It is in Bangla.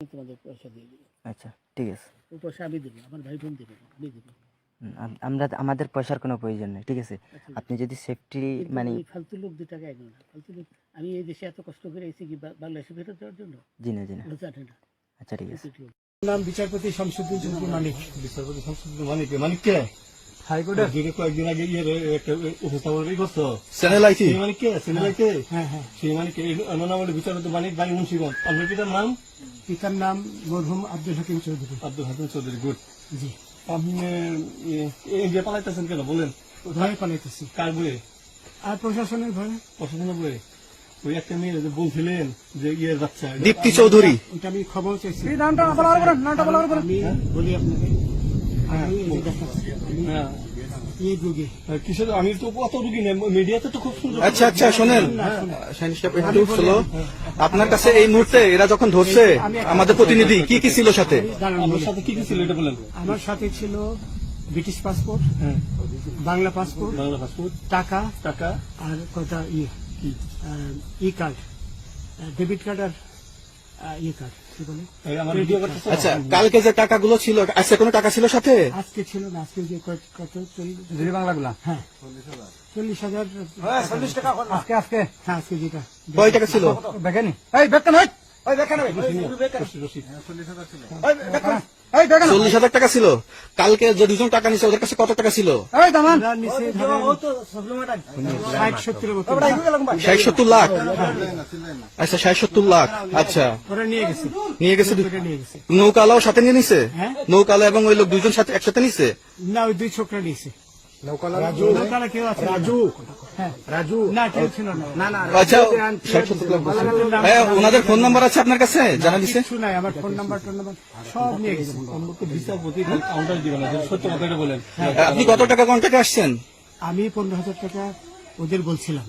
তোমাদের পয়সা দিয়ে দেবো। আচ্ছা ঠিক আছে, ওই পয়সা আমি দেবো, আমার ভাই বোন দেবে, আমি দেবো। আমরা আমাদের পয়সার কোনো প্রয়োজন নেই, ঠিক আছে? আচ্ছা, আপনি যদি সেফটি কিন্তু মানে ওই ফালতু লোক 2 টাকা এগো না, ফালতু লোক। আমি এই দেশে এত কষ্ট করে এসেছি কি বাংলাদেশে ফেরত দেওয়ার জন্য? জি না জি না, ওরা জানে না। আচ্ছা ঠিক আছে। নাম বিচারপতি শামসুদ্দিন চৌধুরী মানিক। বিচারপতি শামসুদ্দিন মানিক, মানিককে হাইকোর্টের কয়েকদিন আগে একটা উপস্থাপন করছো চ্যানেল আইছি সেই মানিককে, সিনেমাকে হ্যাঁ হ্যাঁ, সেই মানিককে নাম হলো বিচারপতি মানিক বাড়ি মুন্সিগঞ্জ। আপনার পিতার নাম? পিতার নাম মরহুম আব্দুল হাকিম চৌধুরী। আব্দুল হাকিম চৌধুরী। গুড। জি, আপনি ইন্ডিয়া পালাইতেছেন কেন বলেন? ভয়ে পালাইতেছি। কার বইয়ে? আর প্রশাসনের ভয়ে। পছন্দ বইয়ে? ওই একটা মেয়ে যে বলছিলেন যে ইয়ের বাচ্চা দীপ্তি চৌধুরী। ওটা আমি খবর চাইছি। নামটা আমি বলি আপনাকে, আমি এই যে দেখাচ্ছি, আমি হ্যাঁ এই যুগে কিসের, আমি তো অত রুগী নেই, মিডিয়াতে তো খুব সুন্দর। আচ্ছা আচ্ছা শোনেন একটু স্লো। আপনার কাছে এই মুহূর্তে এরা যখন ধরছে আমাদের প্রতিনিধি কি কি ছিল সাথে? আপনার সাথে কি কি ছিল এটা বলেন। আমার সাথে ছিল ব্রিটিশ পাসপোর্ট, হ্যাঁ, বাংলা পাসপোর্ট, বাংলা পাসপোর্ট, টাকা, টাকা, আর কটা কি ই কার্ড, ডেবিট কার্ড, আর ই কার্ড, কি বলে, এই আমার ভিডিও করতেছে। আচ্ছা কালকে যে টাকাগুলো ছিল আজকে কোনো টাকা ছিল সাথে? আজকে ছিল না, আজকে যে কত বাংলাগুলা হ্যাঁ 40,000 40 টাকা আজকে আজকে হ্যাঁ, আজকে যেটা কয় টাকা ছিল? দেখেনি এই বেকন হয় ওই বেকন হবে রসিদ। 40,000 টাকা ছিল। কালকে যে দুজন টাকা নিছে ওদের কাছে কত টাকা ছিল? এই দামান যার নিচে ধরেন 60-70 মতো 60-70 লাখ। আচ্ছা 60-70 লাখ। আচ্ছা ওরা নিয়ে গেছে, নিয়ে গেছে। ওটা নিয়ে গেছে। নৌকালাও সাথে নিয়ে নিছে? হ্যাঁ। নৌকালা এবং ওই লোক দুজন সাথে একসাথে নিছে? না, ওই 2 ছোকরা নিয়েছে। নৌকালা কেউ আছে? হ্যাঁ, না কেউ ছিল না। আচ্ছা 60-70 লাখ বলছেন। হ্যাঁ ওনাদের ফোন নাম্বার আছে আপনার কাছে জানা দিছে? কিছু নাই, আমার ফোন নাম্বার সব নিয়ে গেছে। বিচারপতি কাউন্টার দিবেন না, সত্য কথাটা বলেন। আপনি কত টাকা কন্ট্যাক্টে আসছেন? আমি 15,000 টাকা ওদের বলছিলাম।